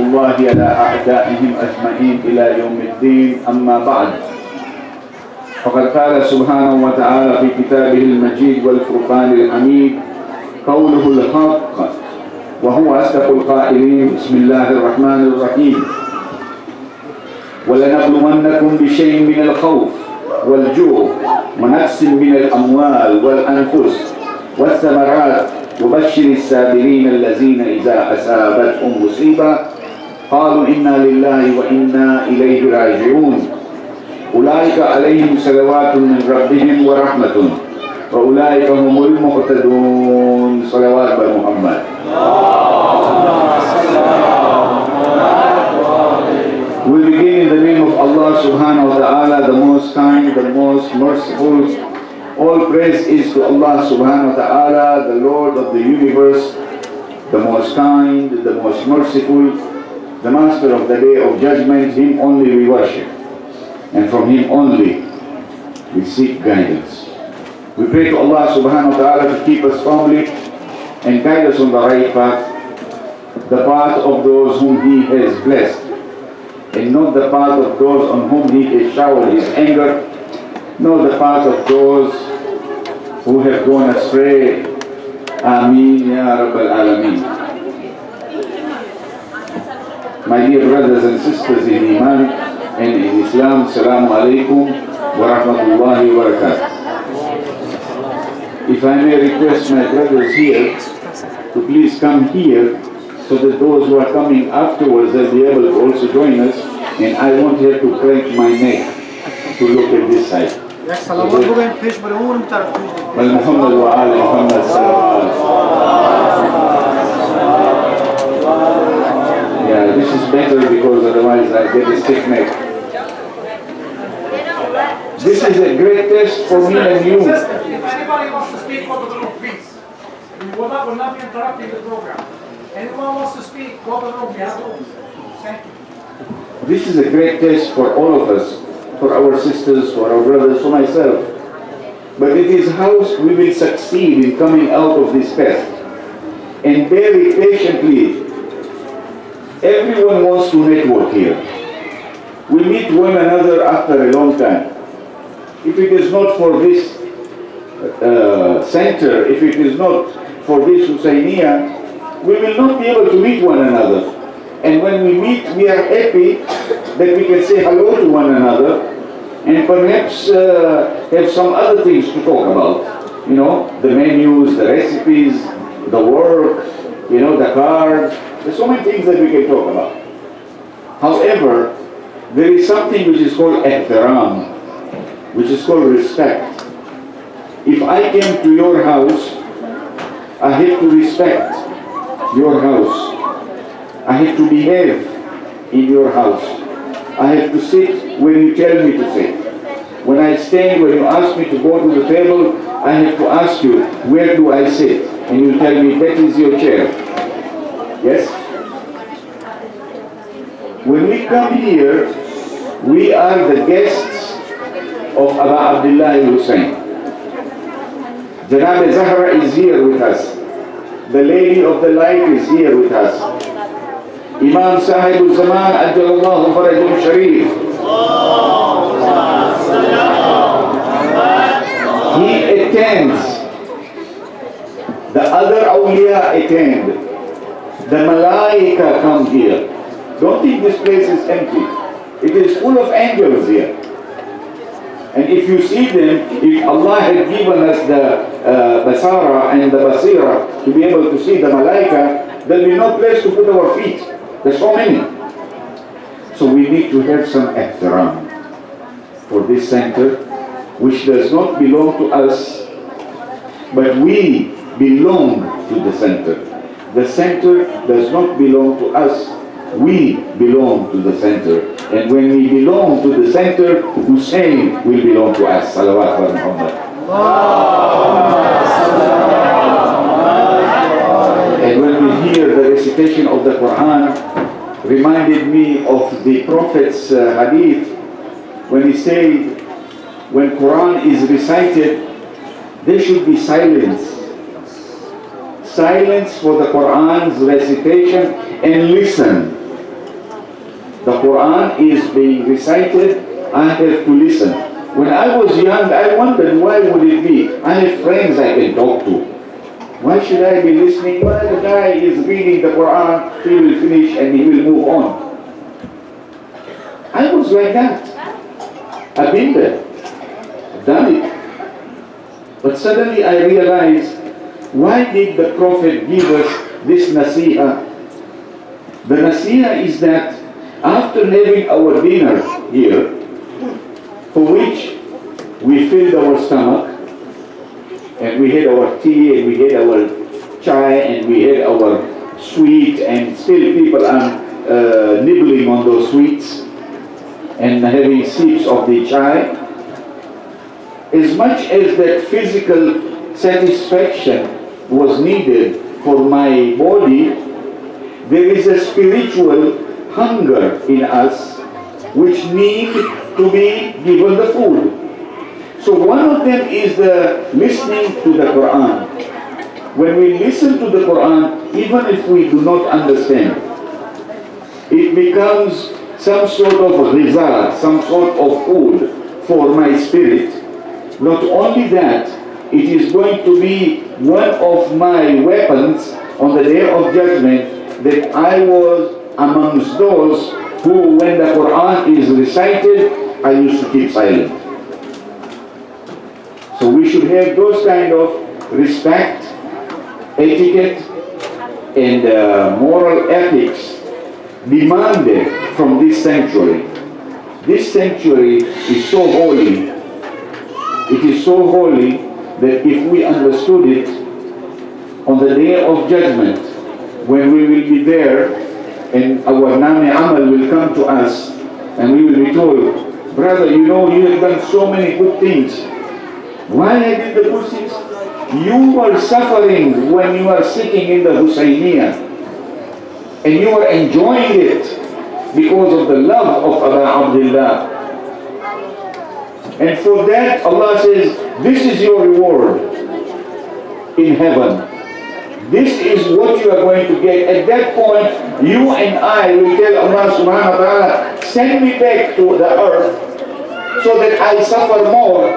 الله على أعدائهم أجمعين إلى يوم الدين أما بعد فقد قال سبحانه وتعالى في كتابه المجيد والفرقان الحميد قوله الحق وهو أصدق القائلين بسم الله الرحمن الرحيم ولنبلونكم بشيء من الخوف والجوع ونقص من الأموال والأنفس والثمرات وبشر الصابرين الذين إذا أصابتهم مصيبة قالوا إنا لله وإنا إليه راجعون أولئك عليهم صلوات من ربهم ورحمة وأولئك هم المهتدون صلوات محمد. We begin in the name of Allah subhanahu wa ta'ala, the most kind, the most merciful. All praise is to Allah subhanahu wa ta'ala, the Lord of the universe, the most kind, the most merciful, the master of the day of judgment. Him only we worship, and from Him only we seek guidance. We pray to Allah subhanahu wa ta'ala to keep us firmly and guide us on the right path, the path of those whom He has blessed, and not the path of those on whom He has showered His anger, nor the path of those who have gone astray. Ameen Ya Rabbal Alameen. My dear brothers and sisters in Iman and in Islam, Assalamu alaikum wa rahmatullahi wa barakatuh. If I may request my brothers here to please come here so that those who are coming afterwards will be able to also join us, and I won't have to crank my neck to look at this side. Muhammad wa Ali Muhammad sallallahu. Yeah, this is better because otherwise I get a stiff neck. This is a great test for me and you. If anybody wants to speak, go to the room, please. We will not be interrupting the program. Anyone wants to speak, go to the room. We have rooms. Thank you. This is a great test for all of us, for our sisters, for our brothers, for myself. But it is how we will succeed in coming out of this test. And very patiently, everyone wants to network here. We meet one another after a long time. If it is not for this center, if it is not for this Husainiya, we will not be able to meet one another. And when we meet, we are happy that we can say hello to one another and perhaps have some other things to talk about. You know, the menus, the recipes, the work, you know, the cards. There's so many things that we can talk about. However, there is something which is called ihtiram, which is called respect. If I came to your house, I have to respect your house. I have to behave in your house. I have to sit when you tell me to sit. When I stand, when you ask me to go to the table, I have to ask you, where do I sit? And you tell me, that is your chair. Yes? When we come here, we are the guests of Aba Abdullah Hussain. Janab Zahra is here with us. The Lady of the Light is here with us. Imam Sahib al-Zaman Ajjalallahu Farajul Sharif. He attends. The other awliya attend. The Malaika come here. Don't think this place is empty. It is full of angels here. And if you see them, if Allah had given us the basara and the basira to be able to see the malaika, there will be no place to put our feet. There's so many. So we need to have some ihtiram for this center, which does not belong to us, but we belong to the center. The center does not belong to us. We belong to the center. And when we belong to the center, Hussein will belong to us. Salawat wa Muhammad. And when we hear the recitation of the Quran, reminded me of the Prophet's hadith, when he said, when Quran is recited, there should be silence. Silence for the Quran's recitation and listen. the Quran is being recited, I have to listen. When I was young, I wondered why would it be? I have friends I can talk to. Why should I be listening? Well, the guy is reading the Quran, he will finish and he will move on. I was like that. I've been there, done it. But suddenly I realized, why did the Prophet give us this nasiha? The nasiha is that after having our dinner here, for which we filled our stomach, and we had our tea, and we had our chai, and we had our sweet, and still people are nibbling on those sweets, and having sips of the chai. As much as that physical satisfaction was needed for my body, there is a spiritual hunger in us which need to be given the food. So one of them is the listening to the Quran. When we listen to the Quran, even if we do not understand, it becomes some sort of ghiza, some sort of food for my spirit. Not only that, it is going to be one of my weapons on the day of judgment, that I was amongst those who, when the Quran is recited, I used to keep silent. So we should have those kind of respect, etiquette, and moral ethics demanded from this sanctuary. This sanctuary is so holy. It is so holy that if we understood it, on the day of judgment, when we will be there and our nami amal will come to us, and we will be told, brother, you know, you have done so many good things. Why I did the good things? You were suffering when you were sitting in the Husayniyah, and you were enjoying it because of the love of Aba Abdullah. And for that, Allah says, this is your reward in heaven. This is what you are going to get. At that point, you and I will tell Allah subhanahu wa ta'ala, send me back to the earth so that I suffer more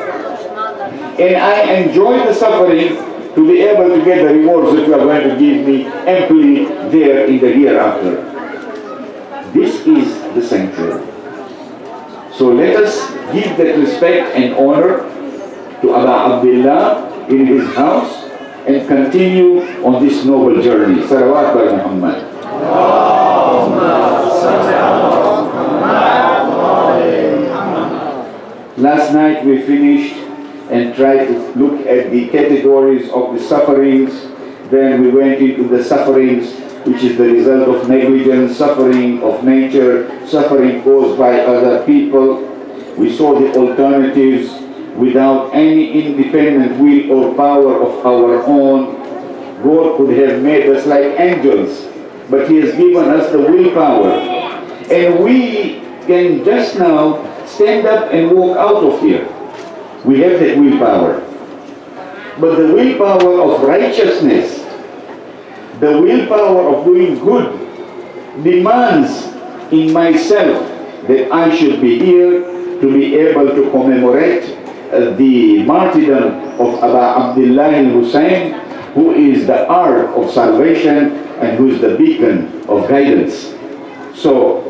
and I enjoy the suffering to be able to get the rewards that you are going to give me amply there in the hereafter. This is the sanctuary. So let us give that respect and honor to Aba Abdullah in his house and continue on this noble journey. Salawat by Muhammad. Last night we finished and tried to look at the categories of the sufferings. Then we went into the sufferings which is the result of negligence, suffering of nature, suffering caused by other people. We saw the alternatives. Without any independent will or power of our own, God could have made us like angels, but He has given us the willpower. And we can just now stand up and walk out of here. We have that willpower. But the willpower of righteousness, the willpower of doing good, demands in myself that I should be here to be able to commemorate the martyrdom of Aba Abdullah al-Hussein, who is the ark of salvation and who is the beacon of guidance. So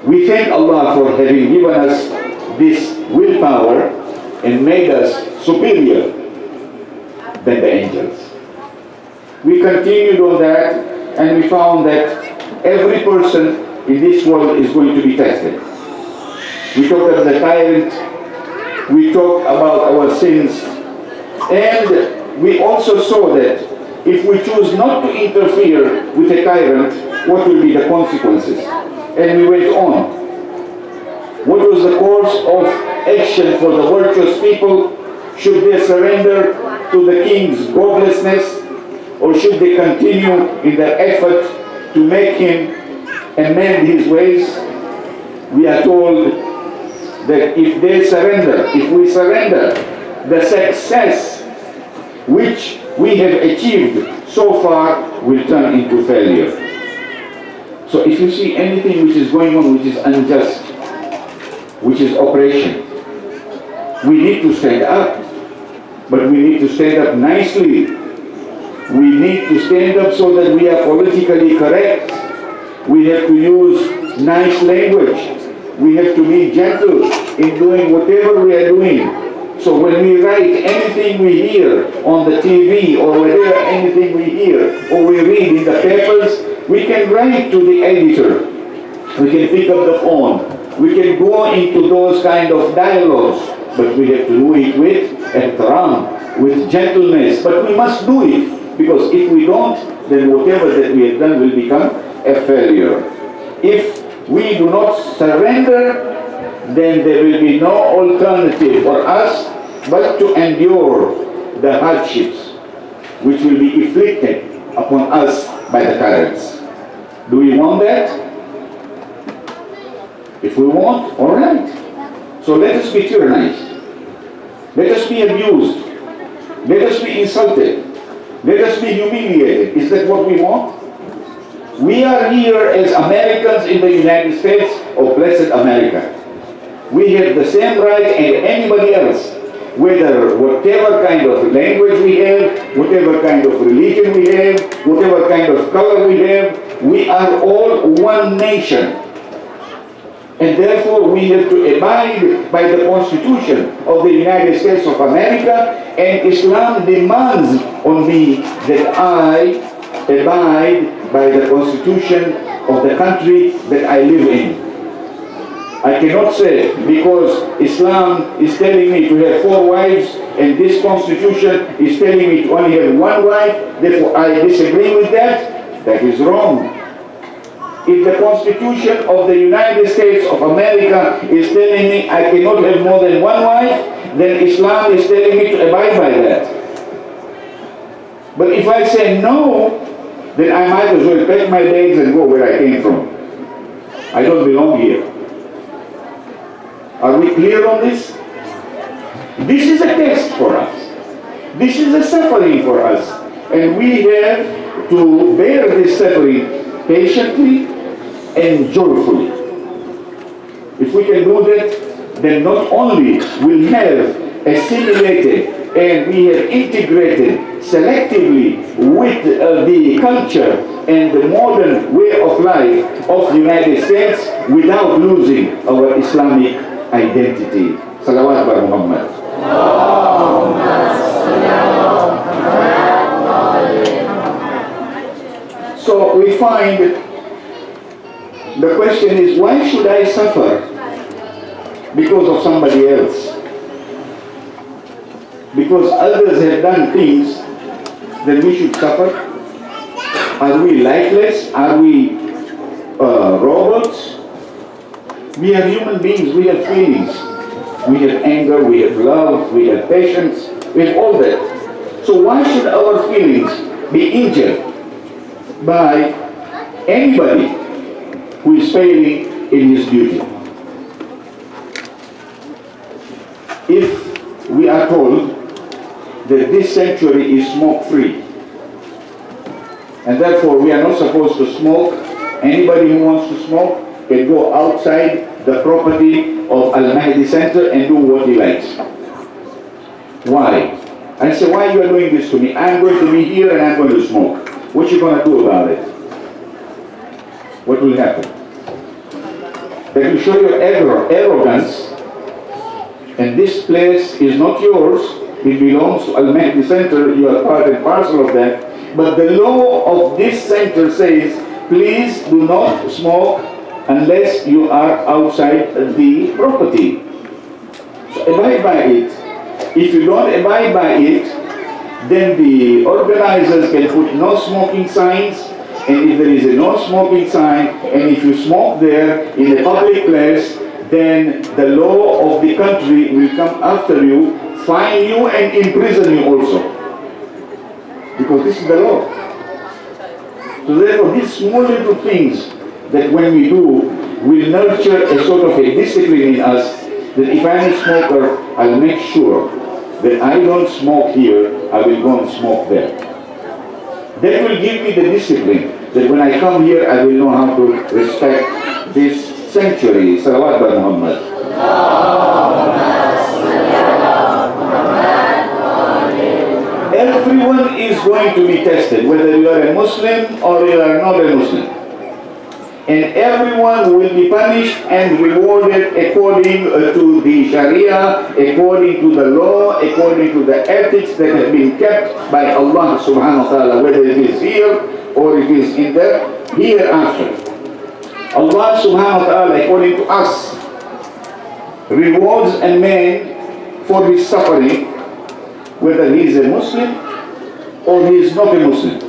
we thank Allah for having given us this willpower and made us superior than the angels. We continued on that, and we found that every person in this world is going to be tested. We talked about the tyrant, we talked about our sins, and we also saw that if we choose not to interfere with a tyrant, what will be the consequences? And we went on. What was the course of action for the virtuous people? Should they surrender to the king's godlessness, or should they continue in their effort to make him amend his ways? We are told that if they surrender, if we surrender, the success which we have achieved so far will turn into failure. So if you see anything which is going on which is unjust, which is oppression, we need to stand up. But we need to stand up nicely. We need to stand up so that we are politically correct. We have to use nice language. We have to be gentle in doing whatever we are doing. So when we write anything we hear on the TV or whatever, anything we hear or we read in the papers, we can write to the editor. We can pick up the phone. We can go into those kind of dialogues, but we have to do it with ihtiram, with gentleness. But we must do it, because if we don't, then whatever that we have done will become a failure. If we do not surrender, then there will be no alternative for us but to endure the hardships which will be inflicted upon us by the tyrants. Do we want that? If we want, all right. So let us be tyrannized. Let us be abused. Let us be insulted. Let us be humiliated. Is that what we want? We are here as Americans in the United States of blessed America. We have the same right as anybody else, whether whatever kind of language we have, whatever kind of religion we have, whatever kind of color we have, we are all one nation. And therefore we have to abide by the Constitution of the United States of America, and Islam demands on me that I abide by the Constitution of the country that I live in. I cannot say because Islam is telling me to have 4 wives and this constitution is telling me to only have 1 wife, therefore I disagree with that. That is wrong. If the Constitution of the United States of America is telling me I cannot have more than 1 wife, then Islam is telling me to abide by that. But if I say no, then I might as well pack my bags and go where I came from. I don't belong here. Are we clear on this? This is a test for us. This is a suffering for us. And we have to bear this suffering patiently and joyfully. If we can do that, then not only will have assimilated and we have integrated selectively with the culture and the modern way of life of the United States without losing our Islamic identity. Salawat bar Muhammad. So we find the question is, why should I suffer because of somebody else? Because others have done things, then we should suffer? Are we lifeless? Are we robots? We are human beings, we have feelings. We have anger, we have love, we have patience, we have all that. So why should our feelings be injured by anybody who is failing in his duty? If we are told that this sanctuary is smoke-free, and therefore we are not supposed to smoke, anybody who wants to smoke can go outside the property of Al-Mahdi Center and do what he likes. Why? I say, why you are doing this to me? I'm going to be here and I'm going to smoke. What you going to do about it? What will happen? That will show your arrogance, and this place is not yours. It belongs to Al-Mahdi Center. You are part and parcel of that. But the law of this center says, please do not smoke unless you are outside the property. So abide by it. If you don't abide by it, then the organizers can put no smoking signs, and if there is a no smoking sign, and if you smoke there in a public place, then the law of the country will come after you, fine you and imprison you also. Because this is the law. So therefore these small little things that when we do will nurture a sort of a discipline in us, that if I'm a smoker, I'll make sure that I don't smoke here, I will go and smoke there. That will give me the discipline. that when I come here, I will know how to respect this sanctuary. Salawat by Muhammad. Everyone is going to be tested, whether you are a Muslim or you are not a Muslim. And everyone will be punished and rewarded according to the Sharia, according to the law, according to the ethics that have been kept by Allah subhanahu wa ta'ala, whether it is here or it is in the hereafter. Allah subhanahu wa ta'ala, according to us, rewards a man for his suffering, whether he is a Muslim or he is not a Muslim.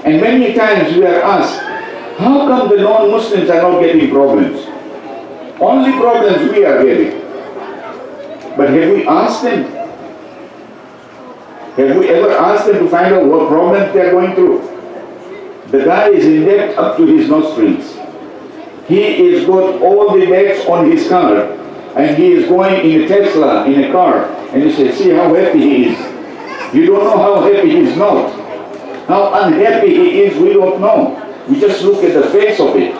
And many times we are asked, how come the non-Muslims are not getting problems? Only problems we are getting. But have we asked them? Have we ever asked them to find out what problems they are going through? The guy is in debt up to his nostrils. He is got all the debts on his car, and he is going in a Tesla, in a car, and you say, see how happy he is. You don't know how happy he is not. How unhappy he is, we don't know. We just look at the face of it.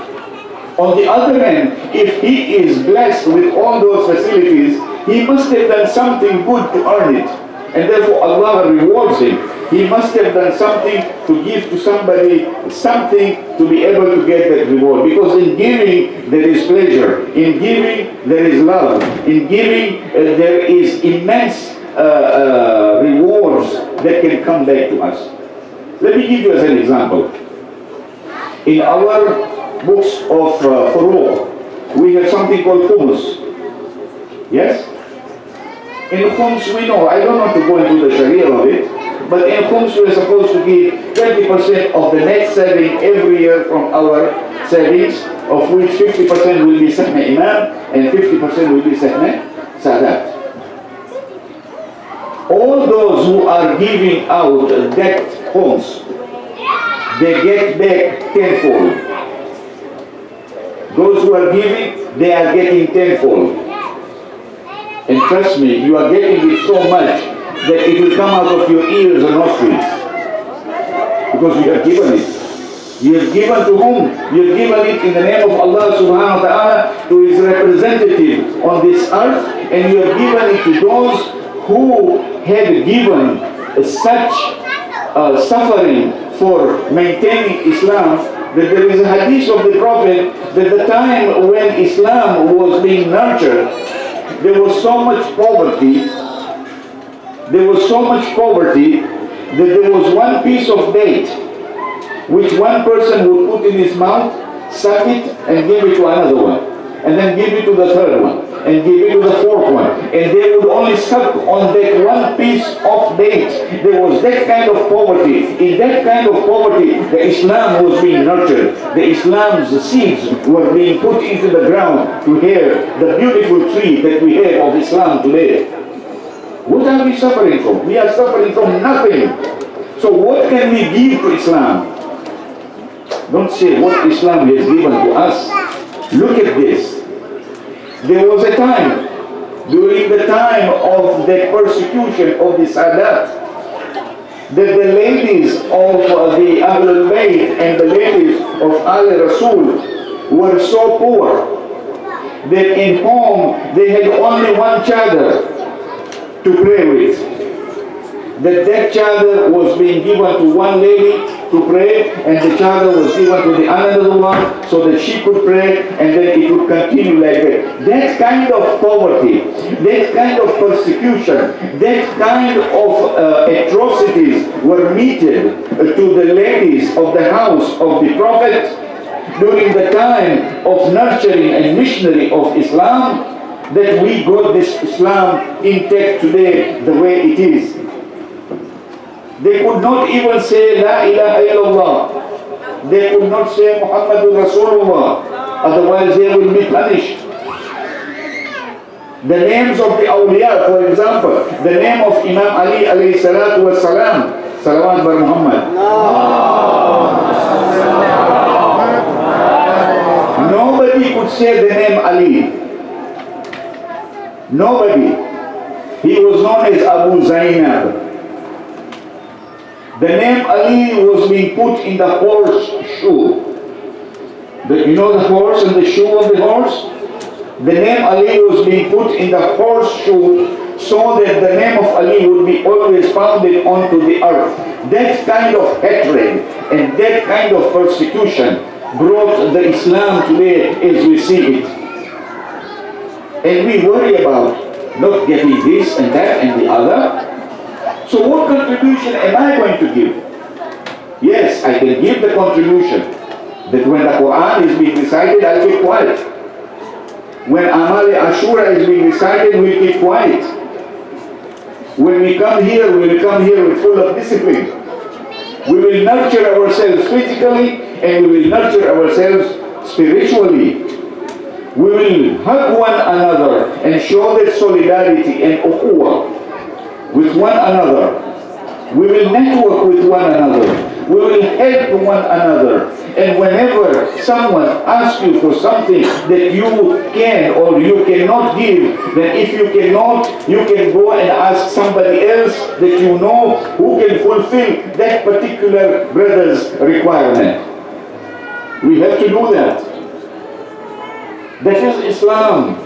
On the other hand, if he is blessed with all those facilities, he must have done something good to earn it. And therefore Allah rewards him. He must have done something to give to somebody, something to be able to get that reward. Because in giving there is pleasure. In giving there is love. In giving there is immense rewards that can come back to us. Let me give you as an example. In our books of Furuq, we have something called Khums. Yes? In Khums we know, I don't want to go into the Sharia of it, but in Khums we are supposed to give 20% of the net saving every year from our savings, of which 50% will be Sahna Imam and 50% will be Sahna Sadat. All those who are giving out that Khums, they get back tenfold. Those who are giving, they are getting tenfold. And trust me, you are getting it so much that it will come out of your ears and nostrils. Because you have given it. You have given to whom? You have given it in the name of Allah subhanahu wa ta'ala to his representative on this earth, and you have given it to those who had given such suffering for maintaining Islam, that there is a hadith of the Prophet that the time when Islam was being nurtured, there was so much poverty, that there was one piece of date which one person would put in his mouth, suck it and give it to another one, and then give it to the third one, and give it to the fourth one, and they would only suck on that one piece of date. There was that kind of poverty. In that kind of poverty, the Islam was being nurtured. The Islam's seeds were being put into the ground to hear the beautiful tree that we have of Islam today. What are we suffering from? We are suffering from nothing. So what can we give to Islam? Don't say what Islam has given to us. Look at this. There was a time, during the time of the persecution of the Sadat, that the ladies of the Ahlul Bayt and the ladies of Al Rasul were so poor that in home they had only one chadar to pray with. That chadar was being given to one lady to pray, and the chadar was given to the another one so that she could pray, and then it would continue like that. That kind of poverty, that kind of persecution, that kind of atrocities were meted to the ladies of the house of the Prophet during the time of nurturing and missionary of Islam, that we got this Islam intact today the way it is. They could not even say La ilaha illallah. They could not say Muhammadur Rasulullah. Otherwise they will be punished. The names of the awliya, for example, the name of Imam Ali alayhi salatu was salam, salawat bar Muhammad. Nobody could say the name Ali. Nobody. He was known as Abu Zainab. The name Ali was being put in the horse shoe. You know the horse and the shoe of the horse? The name Ali was being put in the horse shoe so that the name of Ali would be always founded onto the earth. That kind of hatred and that kind of persecution brought the Islam today as we see it. And we worry about not getting this and that and the other. So what contribution am I going to give? Yes, I can give the contribution that when the Quran is being recited, I'll keep quiet. When Amal Ashura is being recited, we'll keep quiet. When we come here, we will come here with full of discipline. We will nurture ourselves physically and we will nurture ourselves spiritually. We will hug one another and show that solidarity and ukhuwah with one another. We will network with one another. We will help one another. And whenever someone asks you for something that you can or you cannot give, then if you cannot, you can go and ask somebody else that you know who can fulfill that particular brother's requirement. We have to do that. That is Islam.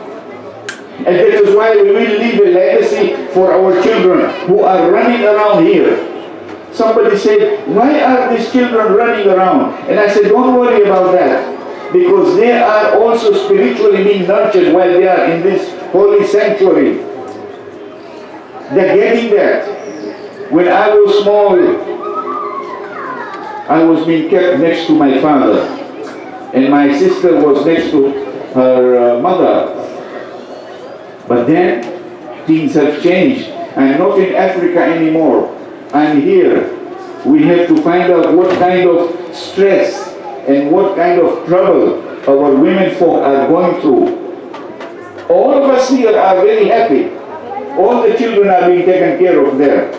And that is why we will leave a legacy for our children who are running around here. Somebody said, why are these children running around? And I said, don't worry about that. Because they are also spiritually being nurtured while they are in this holy sanctuary. They're getting that. When I was small, I was being kept next to my father. And my sister was next to her mother. But then, things have changed. I'm not in Africa anymore. I'm here. We have to find out what kind of stress and what kind of trouble our women folk are going through. All of us here are very happy. All the children are being taken care of there.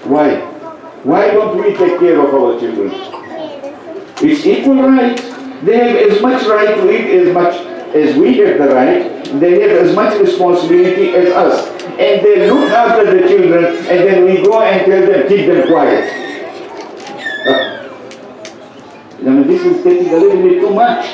Why? Why don't we take care of our children? It's equal right. They have as much right to eat as much as we have the right. They have as much responsibility as us. And they look after the children, and then we go and tell them, keep them quiet. I mean, this is getting a little bit too much.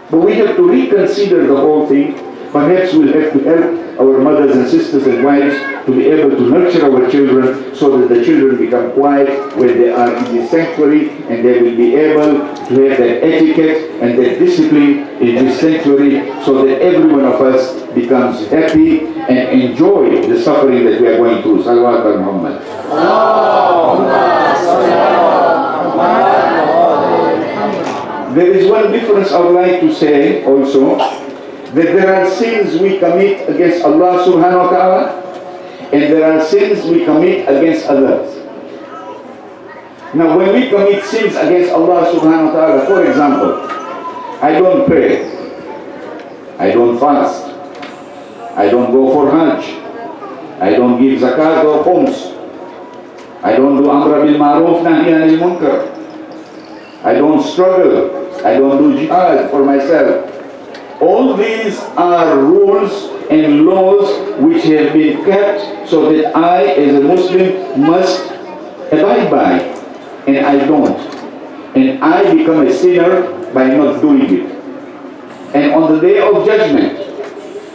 But we have to reconsider the whole thing. Perhaps we'll have to help our mothers and sisters and wives to be able to nurture our children so that the children become quiet when they are in the sanctuary, and they will be able to have that etiquette and that discipline in this sanctuary so that every one of us becomes happy and enjoy the suffering that we are going through. Salawat al Muhammad. There is one difference I would like to say also, that there are sins we commit against Allah subhanahu wa ta'ala, and there are sins we commit against others. Now when we commit sins against Allah subhanahu wa ta'ala, for example, I don't pray, I don't fast, I don't go for Hajj, I don't give zakat or khums, I don't do amra bil ma'ruf nahi anil munkar, I don't struggle, I don't do jihad for myself. All these are rules and laws which have been kept so that I as a Muslim must abide by, and I don't. And I become a sinner by not doing it. And on the day of judgment,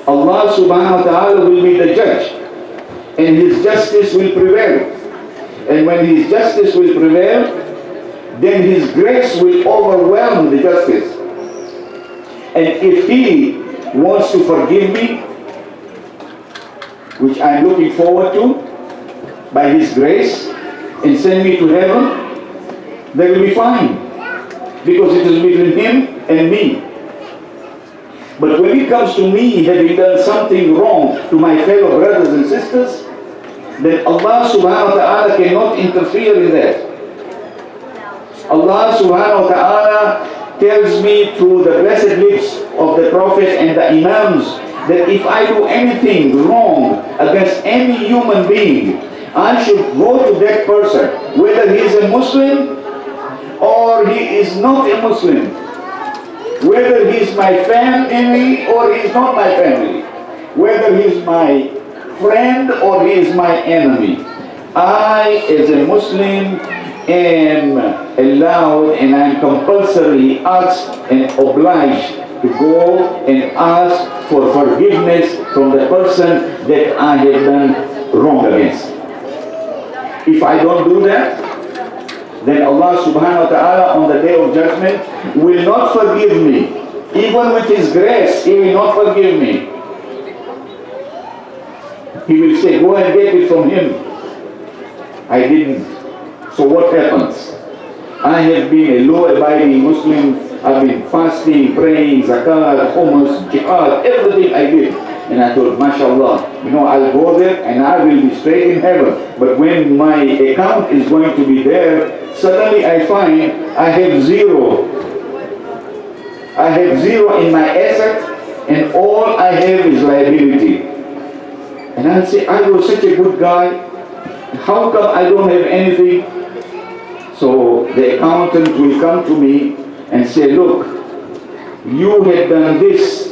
Allah subhanahu wa ta'ala will be the judge, and His justice will prevail. And when His justice will prevail, then His grace will overwhelm the justice. And if He wants to forgive me, which I'm looking forward to, by His grace, and send me to heaven, that will be fine. Because it is between Him and me. But when it comes to me having done something wrong to my fellow brothers and sisters, then Allah subhanahu wa ta'ala cannot interfere in that. Allah subhanahu wa ta'ala tells me through the blessed lips of the Prophet and the Imams that if I do anything wrong against any human being, I should go to that person, whether he is a Muslim or he is not a Muslim, whether he is my family or he is not my family, whether he is my friend or he is my enemy. I, as a Muslim, am allowed and I am compulsorily asked and obliged to go and ask for forgiveness from the person that I have done wrong against. If I don't do that, then Allah subhanahu wa ta'ala on the day of judgment will not forgive me. Even with His grace, He will not forgive me. He will say, go and get it from him. I didn't. So what happens? I have been a law-abiding Muslim. I've been fasting, praying, zakat, hummus, jihad, everything I did. And I thought, mashallah, I'll go there and I will be straight in heaven. But when my account is going to be there, suddenly I find I have zero. I have zero in my asset and all I have is liability. And I'll say, I was such a good guy. How come I don't have anything? So the accountant will come to me and say, look, you had done this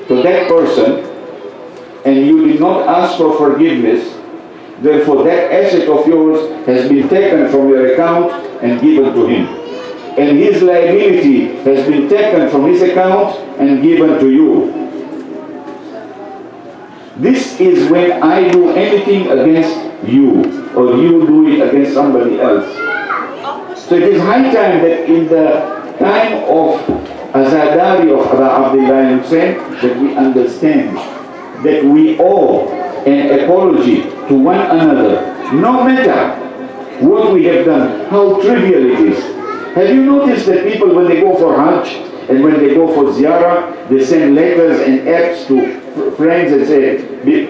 to that person and you did not ask for forgiveness. Therefore that asset of yours has been taken from your account and given to him. And his liability has been taken from his account and given to you. This is when I do anything against you or you do it against somebody else. So it is high time that in the time of Azadari of Abdullah Hussein that we understand that we owe an apology to one another, no matter what we have done, how trivial it is. Have you noticed that people when they go for Hajj and when they go for Ziyarah, they send letters and apps to friends and say,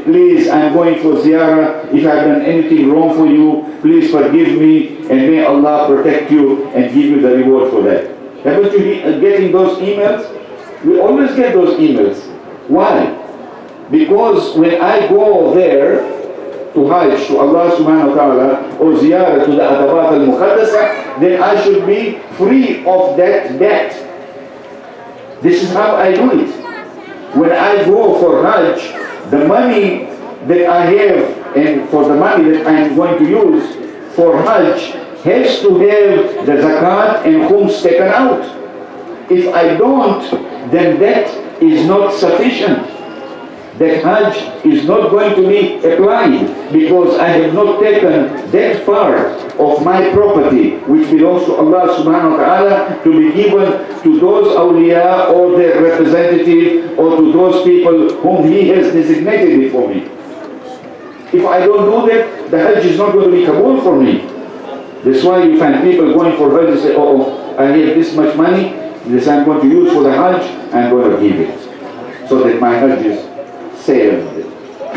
please, I'm going for Ziyarah. If I've done anything wrong for you, please forgive me and may Allah protect you and give you the reward for that. Haven't you been getting those emails? We always get those emails. Why? Because when I go there to Hajj, to Allah subhanahu wa ta'ala, or Ziyarah to the Adabat al-Muqaddasa, then I should be free of that debt. This is how I do it. When I go for Hajj, the money that I have and for the money that I am going to use for Hajj has to have the zakat and khums taken out. If I don't, then that is not sufficient. That Hajj is not going to be applied because I have not taken that part of my property which belongs to Allah subhanahu wa ta'ala to be given to those awliya or their representative or to those people whom He has designated before me. If I don't do that, the Hajj is not going to be kabul for me. That's why you find people going for Hajj and say, oh, I have this much money, this I'm going to use for the Hajj, I'm going to give it. So that my Hajj is saved.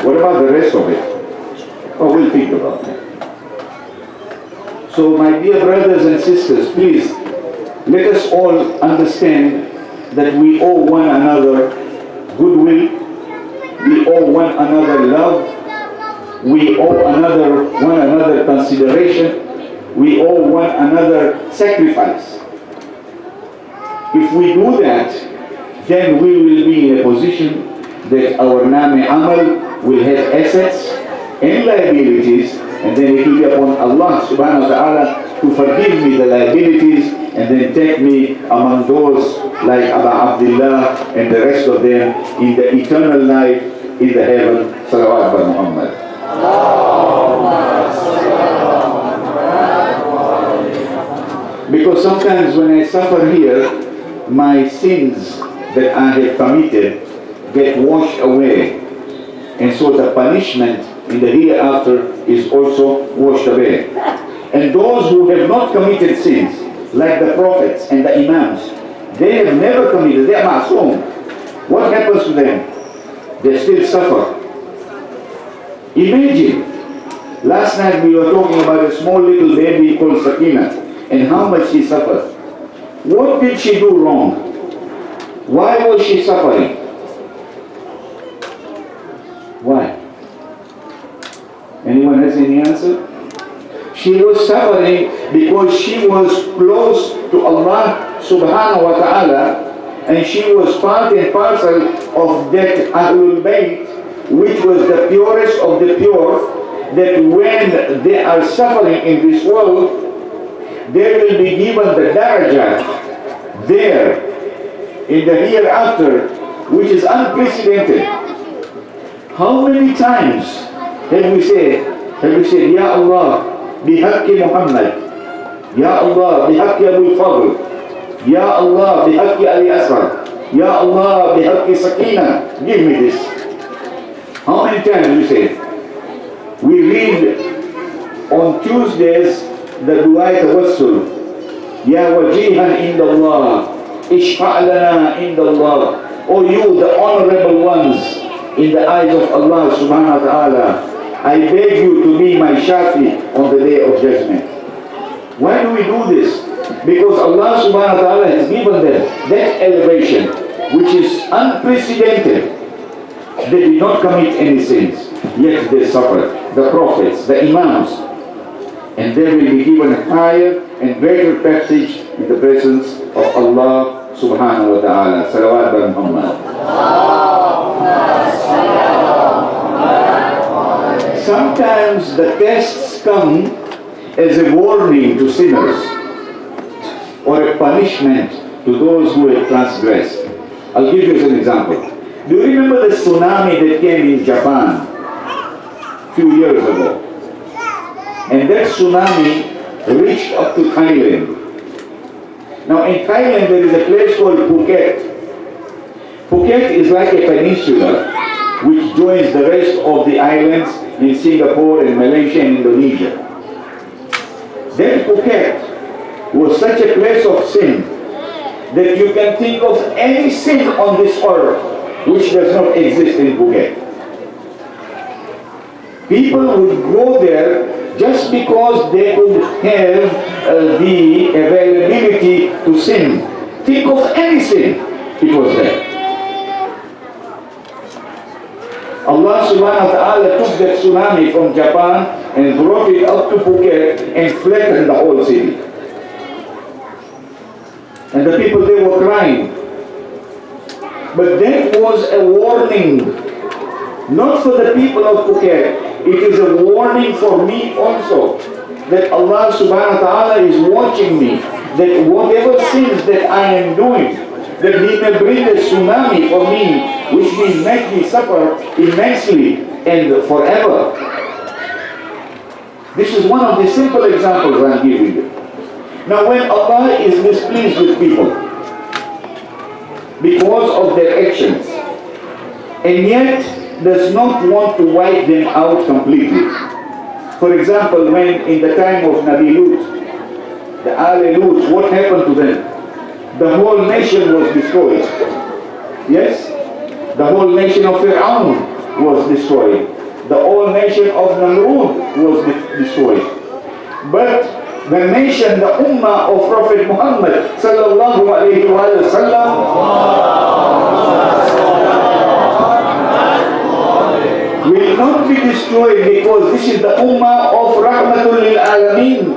What about the rest of it? Oh, we'll think about that. So my dear brothers and sisters, please, let us all understand that we owe one another goodwill, we owe one another love, we owe one another consideration, we owe one another sacrifice. If we do that, then we will be in a position that our Nami Amal will have assets and liabilities, and then it will be upon Allah subhanahu wa ta'ala to forgive me the liabilities and then take me among those like Abu Abdullah and the rest of them in the eternal life in the heaven. Salawat ala Muhammad. Because sometimes when I suffer here, my sins that I have committed get washed away, and so the punishment in the hereafter is also washed away. And those who have not committed sins, like the prophets and the imams, they have never committed, they are ma'soom. What happens to them? They still suffer. Imagine, last night we were talking about a small little baby called Sakina and how much she suffered. What did she do wrong? Why was she suffering? Why? Anyone has any answer? She was suffering because she was close to Allah subhanahu wa ta'ala, and she was part and parcel of that Ahlul Bayt, which was the purest of the pure, that when they are suffering in this world, they will be given the darajah there in the hereafter, which is unprecedented. How many times have we said, Ya Allah, bihaqqi Muhammad, Ya Allah, bihaqqi Abu Fadl, Ya Allah, bihaqqi Ali Aswad, Ya Allah, bihaqqi Sakina, give me this. How many times we say? We read on Tuesdays the Dua Tawassul, Ya wajihan indallah, ishfa' lana indallah. O you, the honorable ones in the eyes of Allah subhanahu wa ta'ala, I beg you to be my shafi on the day of judgment. Why do we do this? Because Allah subhanahu wa ta'ala has given them that elevation which is unprecedented. They did not commit any sins, yet they suffered. The prophets, the imams, and they will be given a higher and greater passage in the presence of Allah subhanahu wa ta'ala. Salawat bin Muhammad. Sometimes the tests come as a warning to sinners or a punishment to those who have transgressed. I'll give you as an example. Do you remember the tsunami that came in Japan a few years ago? And that tsunami reached up to Thailand. Now in Thailand there is a place called Phuket. Phuket is like a peninsula which joins the rest of the islands in Singapore and Malaysia and Indonesia. That Phuket was such a place of sin that you can think of any sin on this earth which does not exist in Phuket. People would go there just because they could have the availability to sin. Think of any sin, it was there. Allah subhanahu wa ta'ala took that tsunami from Japan and brought it up to Phuket and flattened the whole city. And the people there were crying. But that was a warning, not for the people of Phuket. It is a warning for me also, that Allah subhanahu wa ta'ala is watching me, that whatever sins that I am doing, that He may bring a tsunami for me, which will make me suffer immensely and forever. This is one of the simple examples I am giving you. Now when Allah is displeased with people because of their actions, and yet does not want to wipe them out completely. For example, when in the time of Nabi Lut, the Ali Lut, what happened to them? The whole nation was destroyed. Yes? The whole nation of Fir'aun was destroyed. The whole nation of Namrud was destroyed. But the nation, the ummah of Prophet Muhammad sallallahu alayhi wa sallam will not be destroyed, because this is the ummah of Rahmatul lil Alameen.